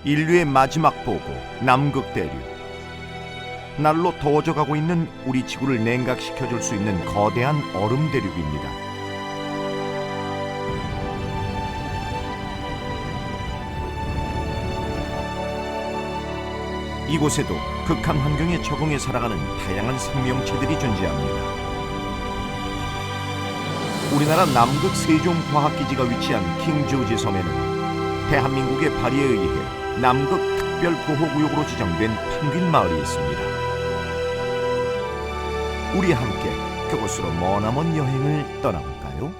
인류의 마지막 보고 남극 대륙. 날로 더워져 가고 있는 우리 지구를 냉각시켜줄 수 있는 거대한 얼음 대륙입니다. 이곳에도 극한 환경에 적응해 살아가는 다양한 생명체들이 존재합니다. 우리나라 남극 세종과학기지가 위치한 킹조지 섬에는 대한민국의 발의에 의해 남극 특별보호구역으로 지정된 펭귄 마을이 있습니다. 우리 함께 그곳으로 머나먼 여행을 떠나볼까요?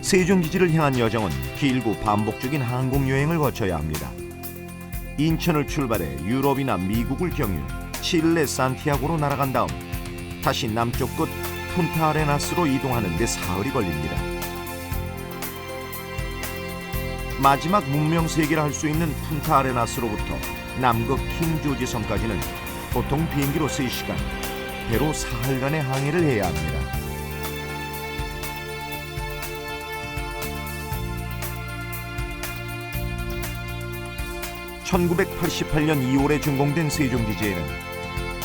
세종기지를 향한 여정은 길고 반복적인 항공여행을 거쳐야 합니다. 인천을 출발해 유럽이나 미국을 경유, 칠레 산티아고로 날아간 다음 다시 남쪽 끝 푼타아레나스로 이동하는 데 사흘이 걸립니다. 마지막 문명세계라 할 수 있는 푼타아레나스로부터 남극 킹조지 섬까지는 보통 비행기로 3시간, 배로 사흘간의 항해를 해야 합니다. (1988년 2월에 준공된 세종기지에는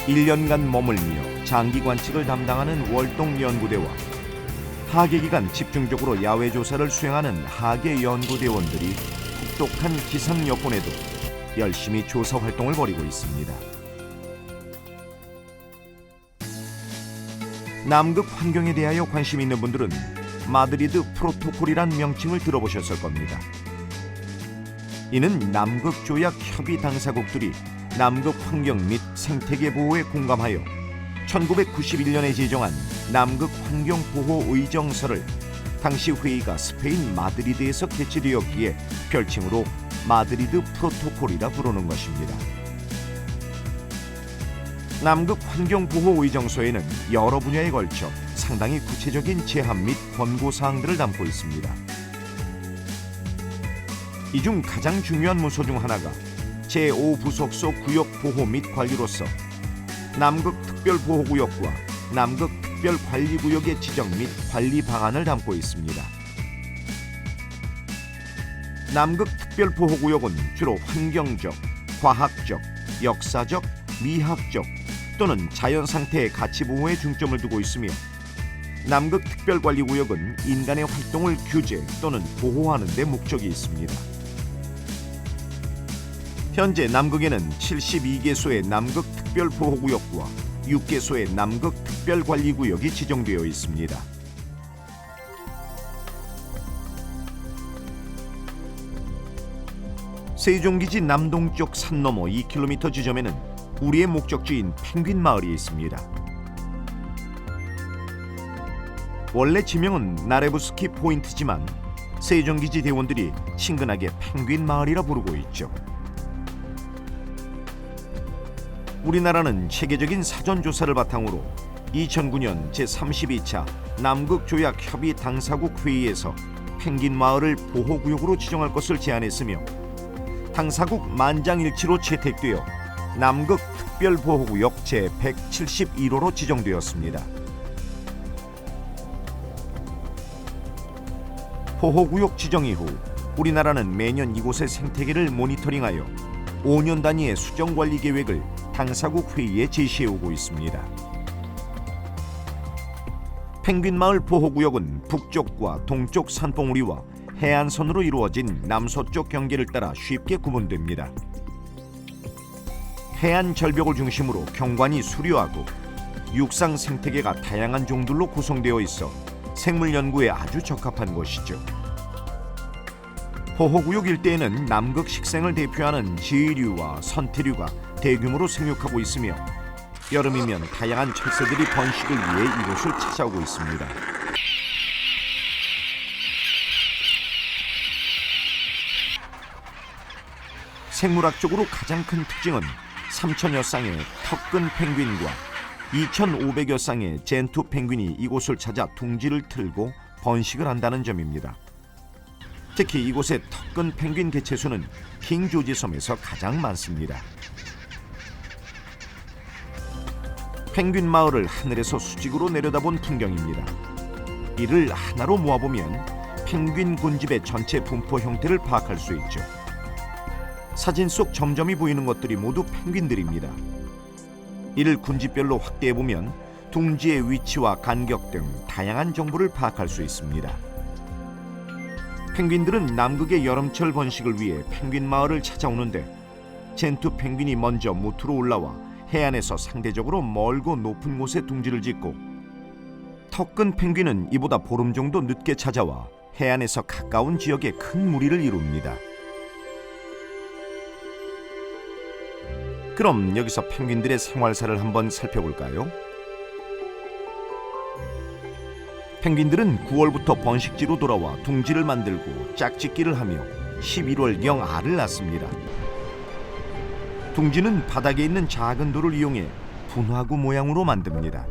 1년간 머물며 장기 관측을 담당하는 월동연구대와 하계기간 집중적으로 야외조사를 수행하는 하계연구대원들이 혹독한 기상 여건에도 열심히 조사 활동을 벌이고 있습니다. 남극 환경에 대하여 관심 있는 분들은 마드리드 프로토콜이란 명칭을 들어보셨을 겁니다. 이는 남극 조약 협의 당사국들이 남극 환경 및 생태계 보호에 공감하여 1991년에 제정한 남극 환경 보호 의정서를 당시 회의가 스페인 마드리드에서 개최되었기에 별칭으로 마드리드 프로토콜이라 부르는 것입니다. 남극 환경 보호 의정서에는 여러 분야에 걸쳐 상당히 구체적인 제한 및 권고 사항들을 담고 있습니다. 이 중 가장 중요한 문서 중 하나가 제5부속소 구역 보호 및 관리로서 남극 특별보호구역과 남극 특별관리구역의 지정 및 관리 방안을 담고 있습니다. 남극 특별보호구역은 주로 환경적, 과학적, 역사적, 미학적 또는 자연상태의 가치보호에 중점을 두고 있으며 남극 특별관리구역은 인간의 활동을 규제 또는 보호하는 데 목적이 있습니다. 현재 남극에는 72개소의 남극 특별보호구역과 6개소의 남극 특별관리구역이 지정되어 있습니다. 세종기지 남동쪽 산 너머 2km 지점에는 우리의 목적지인 펭귄 마을이 있습니다. 원래 지명은 나레부스키 포인트지만 세종기지 대원들이 친근하게 펭귄 마을이라 부르고 있죠. 우리나라는 체계적인 사전조사를 바탕으로 2009년 제32차 남극조약 협의 당사국 회의에서 펭귄 마을을 보호구역으로 지정할 것을 제안했으며 당사국 만장일치로 채택되어 남극 특별보호구역 제171호로 지정되었습니다. 보호구역 지정 이후 우리나라는 매년 이곳의 생태계를 모니터링하여 5년 단위의 수정관리 계획을 당사국 회의에 제시해오고 있습니다. 펭귄마을 보호구역은 북쪽과 동쪽 산봉우리와 해안선으로 이루어진 남서쪽 경계를 따라 쉽게 구분됩니다. 해안 절벽을 중심으로 경관이 수려하고 육상 생태계가 다양한 종들로 구성되어 있어 생물 연구에 아주 적합한 곳이죠. 보호구역 일대에는 남극 식생을 대표하는 지류와 선태류가 대규모로 생육하고 있으며 여름이면 다양한 철새들이 번식을 위해 이곳을 찾아오고 있습니다. 생물학적으로 가장 큰 특징은 3,000여 쌍의 턱근 펭귄과 2,500여 쌍의 젠투 펭귄이 이곳을 찾아 둥지를 틀고 번식을 한다는 점입니다. 특히 이곳의 턱근 펭귄 개체수는 킹 조지 섬에서 가장 많습니다. 펭귄 마을을 하늘에서 수직으로 내려다본 풍경입니다. 이를 하나로 모아보면 펭귄 군집의 전체 분포 형태를 파악할 수 있죠. 사진 속 점점이 보이는 것들이 모두 펭귄들입니다. 이를 군집별로 확대해보면 둥지의 위치와 간격 등 다양한 정보를 파악할 수 있습니다. 펭귄들은 남극의 여름철 번식을 위해 펭귄 마을을 찾아오는데 젠투 펭귄이 먼저 무트로 올라와 해안에서 상대적으로 멀고 높은 곳에 둥지를 짓고 턱근 펭귄은 이보다 보름 정도 늦게 찾아와 해안에서 가까운 지역에 큰 무리를 이룹니다. 그럼 여기서 펭귄들의 생활사를 한번 살펴볼까요? 펭귄들은 9월부터 번식지로 돌아와 둥지를 만들고 짝짓기를 하며 11월경 알을 낳습니다. 둥지는 바닥에 있는 작은 돌을 이용해 분화구 모양으로 만듭니다.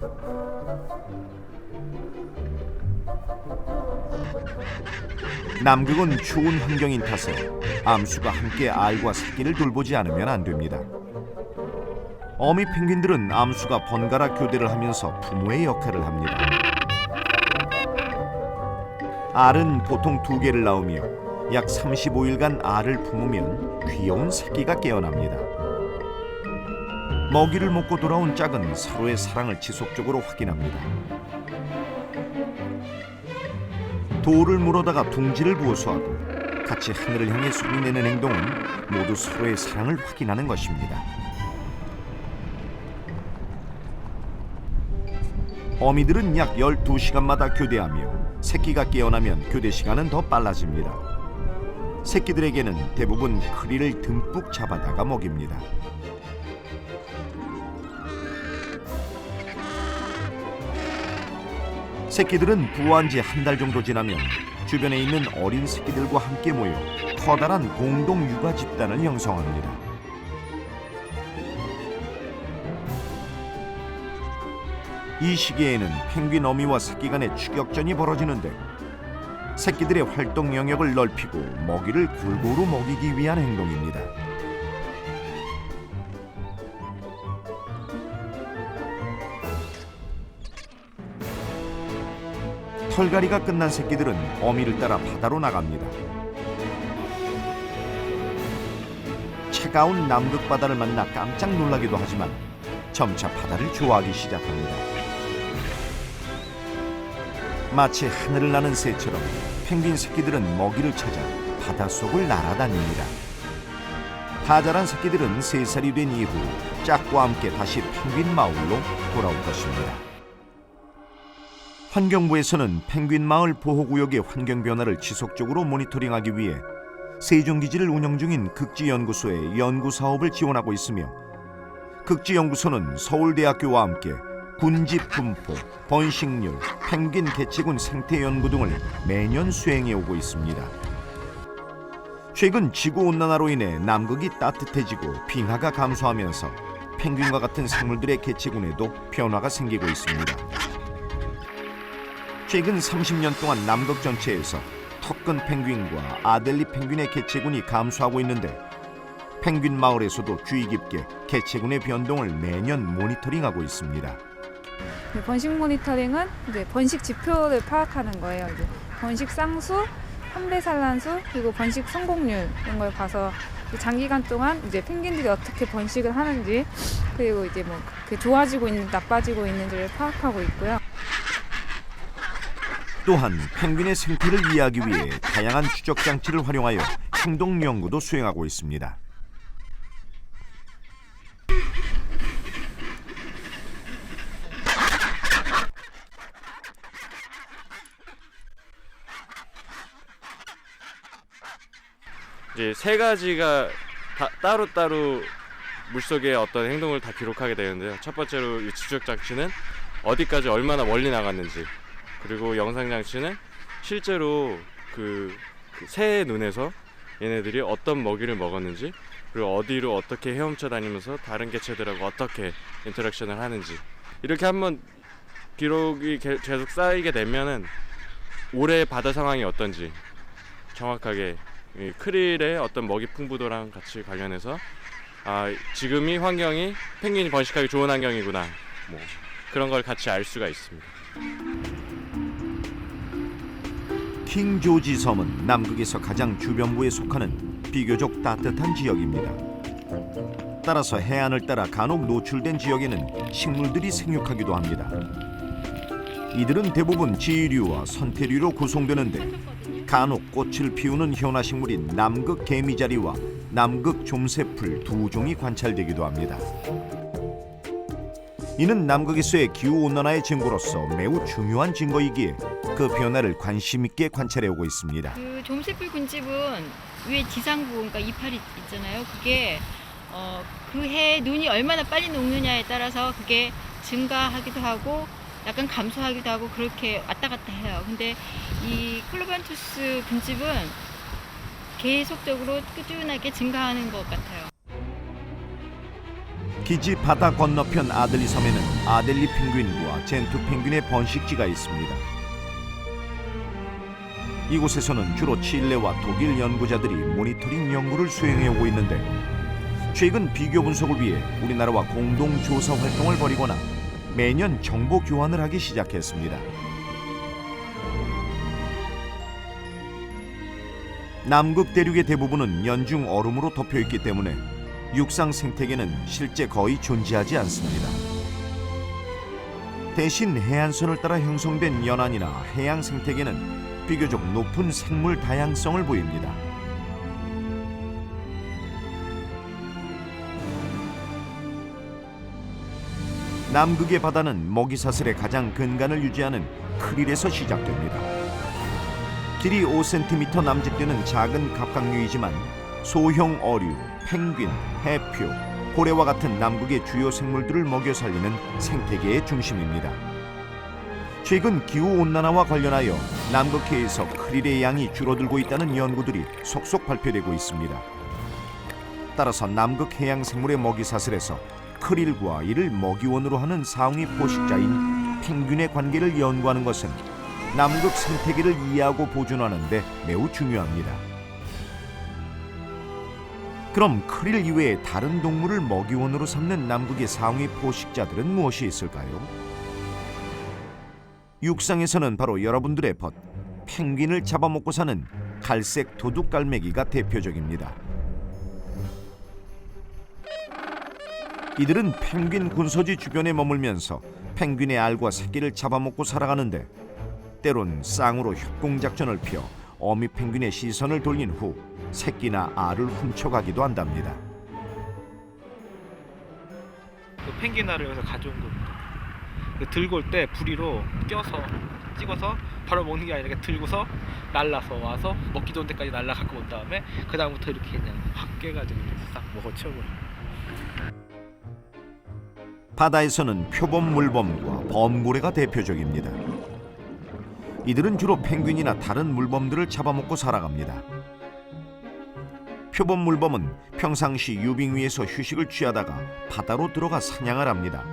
남극은 추운 환경인 탓에 암수가 함께 알과 새끼를 돌보지 않으면 안 됩니다. 어미 펭귄들은 암수가 번갈아 교대를 하면서 부모의 역할을 합니다. 알은 보통 2개를 낳으며 약 35일간 알을 품으면 귀여운 새끼가 깨어납니다. 먹이를 먹고 돌아온 짝은 서로의 사랑을 지속적으로 확인합니다. 돌을 물어다가 둥지를 부어서하고 같이 하늘을 향해 소리내는 행동은 모두 서로의 사랑을 확인하는 것입니다. 어미들은 약 12시간마다 교대하며 새끼가 깨어나면 교대 시간은 더 빨라집니다. 새끼들에게는 대부분 크리를 듬뿍 잡아다가 먹입니다. 새끼들은 부화한 지 한 달 정도 지나면 주변에 있는 어린 새끼들과 함께 모여 커다란 공동 육아 집단을 형성합니다. 이 시기에는 펭귄 어미와 새끼 간의 추격전이 벌어지는데 새끼들의 활동 영역을 넓히고 먹이를 골고루 먹이기 위한 행동입니다. 털갈이가 끝난 새끼들은 어미를 따라 바다로 나갑니다. 차가운 남극 바다를 만나 깜짝 놀라기도 하지만 점차 바다를 좋아하기 시작합니다. 마치 하늘을 나는 새처럼 펭귄 새끼들은 먹이를 찾아 바닷속을 날아다닙니다. 다 자란 새끼들은 3살이 된 이후 짝과 함께 다시 펭귄 마을로 돌아올 것입니다. 환경부에서는 펭귄 마을 보호구역의 환경 변화를 지속적으로 모니터링하기 위해 세종기지를 운영 중인 극지연구소의 연구 사업을 지원하고 있으며 극지연구소는 서울대학교와 함께 군집 분포, 번식률, 펭귄 개체군 생태 연구 등을 매년 수행해 오고 있습니다. 최근 지구온난화로 인해 남극이 따뜻해지고 빙하가 감소하면서 펭귄과 같은 생물들의 개체군에도 변화가 생기고 있습니다. 최근 30년 동안 남극 전체에서 턱근 펭귄과 아델리 펭귄의 개체군이 감소하고 있는데 펭귄 마을에서도 주의 깊게 개체군의 변동을 매년 모니터링하고 있습니다. 번식 모니터링은 이제 번식 지표를 파악하는 거예요. 이제 번식 쌍수, 판배 산란수, 그리고 번식 성공률 이런 걸 봐서 장기간 동안 이제 펭귄들이 어떻게 번식을 하는지 그리고 이제 뭐 좋아지고 있는지 나빠지고 있는지를 파악하고 있고요. 또한 펭귄의 생태를 이해하기 위해 다양한 추적 장치를 활용하여 행동 연구도 수행하고 있습니다. 이제 3가지가 따로따로 물속의 어떤 행동을 다 기록하게 되는데요. 첫 번째로 이 추적 장치는 어디까지 얼마나 멀리 나갔는지, 그리고 영상 장치는 실제로 그 새의 눈에서 얘네들이 어떤 먹이를 먹었는지, 그리고 어디로 어떻게 헤엄쳐 다니면서 다른 개체들하고 어떻게 인터랙션을 하는지, 이렇게 한번 기록이 계속 쌓이게 되면은 올해 바다 상황이 어떤지, 정확하게 이 크릴의 어떤 먹이 풍부도랑 같이 관련해서 지금이 환경이 펭귄이 번식하기 좋은 환경이구나, 뭐 그런 걸 같이 알 수가 있습니다. 킹 조지 섬은 남극에서 가장 주변부에 속하는 비교적 따뜻한 지역입니다. 따라서 해안을 따라 간혹 노출된 지역에는 식물들이 생육하기도 합니다. 이들은 대부분 지류와 선태류로 구성되는데 간혹 꽃을 피우는 현화식물인 남극 개미자리와 남극 좀새풀 두 종이 관찰되기도 합니다. 이는 남극에서의 기후온난화의 증거로서 매우 중요한 증거이기에 그 변화를 관심 있게 관찰해오고 있습니다. 그 좀새풀 군집은 위에 지상부, 그러니까 이파리 있잖아요. 그게 그 해 눈이 얼마나 빨리 녹느냐에 따라서 그게 증가하기도 하고 약간 감소하기도 하고 그렇게 왔다 갔다 해요. 근데 이 클로반투스 군집은 계속적으로 꾸준하게 증가하는 것 같아요. 기지 바다 건너편 아들리 섬에는 아델리 펭귄과 젠투 펭귄의 번식지가 있습니다. 이곳에서는 주로 칠레와 독일 연구자들이 모니터링 연구를 수행해오고 있는데 최근 비교 분석을 위해 우리나라와 공동 조사 활동을 벌이거나 매년 정보 교환을 하기 시작했습니다. 남극 대륙의 대부분은 연중 얼음으로 덮여 있기 때문에 육상 생태계는 실제 거의 존재하지 않습니다. 대신 해안선을 따라 형성된 연안이나 해양 생태계는 비교적 높은 생물 다양성을 보입니다. 남극의 바다는 먹이사슬의 가장 근간을 유지하는 크릴에서 시작됩니다. 길이 5cm 남짓되는 작은 갑각류이지만 소형 어류, 펭귄, 해표, 고래와 같은 남극의 주요 생물들을 먹여 살리는 생태계의 중심입니다. 최근 기후온난화와 관련하여 남극해에서 크릴의 양이 줄어들고 있다는 연구들이 속속 발표되고 있습니다. 따라서 남극 해양 생물의 먹이사슬에서 크릴과 이를 먹이원으로 하는 상위 포식자인 펭귄의 관계를 연구하는 것은 남극 생태계를 이해하고 보존하는 데 매우 중요합니다. 그럼 크릴 이외에 다른 동물을 먹이원으로 삼는 남극의 상위 포식자들은 무엇이 있을까요? 육상에서는 바로 여러분들의 벗, 펭귄을 잡아먹고 사는 갈색 도둑갈매기가 대표적입니다. 이들은 펭귄 군소지 주변에 머물면서 펭귄의 알과 새끼를 잡아먹고 살아가는데 때론 쌍으로 협공작전을 펴 어미 펭귄의 시선을 돌린 후 새끼나 알을 훔쳐가기도 한답니다. 그 펭귄 알을 여기서 가져온 겁니다. 그 들고 올 때 부리로 껴서 찍어서 바로 먹는 게 아니라 이렇게 들고서 날라서 와서 먹기 좋은 데까지 날라 갖고 온 다음에 그 다음부터 이렇게 그냥 확 깨가지고 싹 먹어 치워버려. 바다에서는 표범 물범과 범고래가 대표적입니다. 이들은 주로 펭귄이나 다른 물범들을 잡아먹고 살아갑니다. 표범 물범은 평상시 유빙 위에서 휴식을 취하다가 바다로 들어가 사냥을 합니다.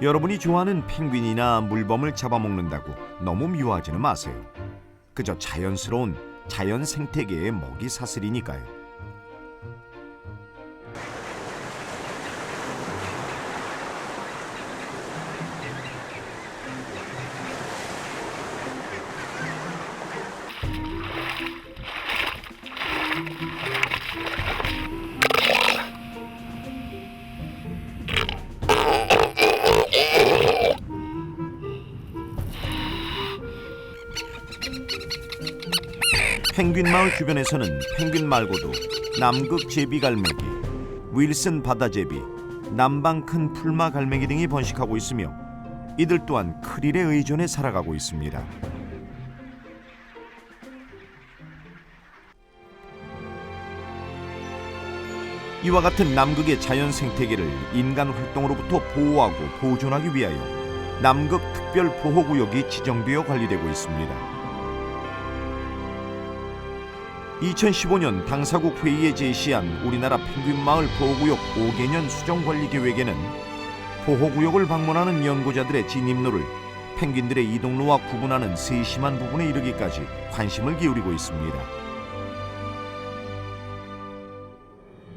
여러분이 좋아하는 펭귄이나 물범을 잡아먹는다고 너무 미워하지는 마세요. 그저 자연스러운 자연 생태계의 먹이 사슬이니까요. 펭귄 마을 주변에서는 펭귄 말고도 남극 제비갈매기, 윌슨 바다제비, 남방 큰 풀마 갈매기 등이 번식하고 있으며 이들 또한 크릴에 의존해 살아가고 있습니다. 이와 같은 남극의 자연 생태계를 인간 활동으로부터 보호하고 보존하기 위하여 남극 특별 보호구역이 지정되어 관리되고 있습니다. 2015년 당사국 회의에 제시한 우리나라 펭귄마을 보호구역 5개년 수정관리 계획에는 보호구역을 방문하는 연구자들의 진입로를 펭귄들의 이동로와 구분하는 세심한 부분에 이르기까지 관심을 기울이고 있습니다.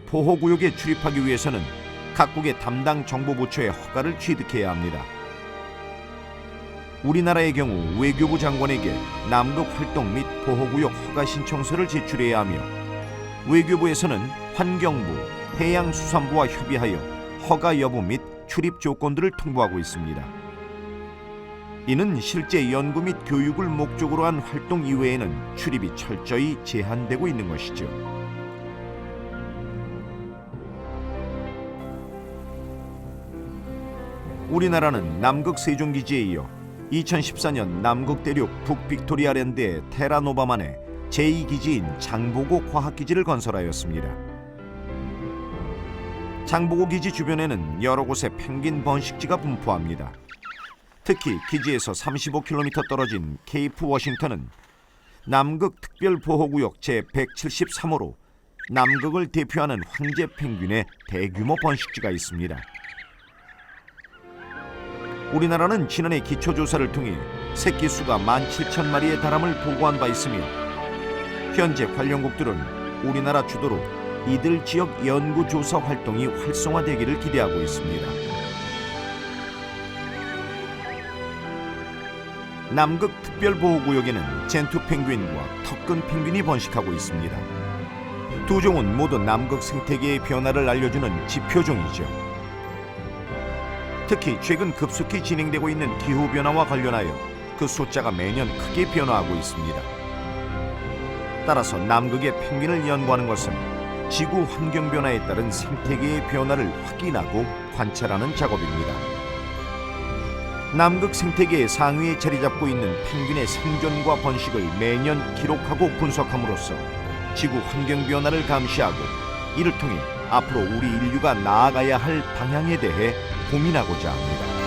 보호구역에 출입하기 위해서는 각국의 담당 정보부처의 허가를 취득해야 합니다. 우리나라의 경우 외교부 장관에게 남극 활동 및 보호구역 허가 신청서를 제출해야 하며 외교부에서는 환경부, 해양수산부와 협의하여 허가 여부 및 출입 조건들을 통보하고 있습니다. 이는 실제 연구 및 교육을 목적으로 한 활동 이외에는 출입이 철저히 제한되고 있는 것이죠. 우리나라는 남극 세종기지에 이어 2014년 남극 대륙 북빅토리아랜드의 테라노바만의 제2기지인 장보고 과학기지를 건설하였습니다. 장보고 기지 주변에는 여러 곳의 펭귄 번식지가 분포합니다. 특히 기지에서 35km 떨어진 케이프 워싱턴은 남극 특별보호구역 제173호로 남극을 대표하는 황제 펭귄의 대규모 번식지가 있습니다. 우리나라는 지난해 기초조사를 통해 새끼 수가 17,000마리에 달함을 보고한 바 있으며 현재 관련국들은 우리나라 주도로 이들 지역 연구조사 활동이 활성화되기를 기대하고 있습니다. 남극 특별보호구역에는 젠투 펭귄과 턱근 펭귄이 번식하고 있습니다. 두 종은 모두 남극 생태계의 변화를 알려주는 지표종이죠. 특히 최근 급속히 진행되고 있는 기후변화와 관련하여 그 숫자가 매년 크게 변화하고 있습니다. 따라서 남극의 펭귄을 연구하는 것은 지구 환경 변화에 따른 생태계의 변화를 확인하고 관찰하는 작업입니다. 남극 생태계의 상위에 자리 잡고 있는 펭귄의 생존과 번식을 매년 기록하고 분석함으로써 지구 환경 변화를 감시하고 이를 통해 앞으로 우리 인류가 나아가야 할 방향에 대해 고민하고자 합니다.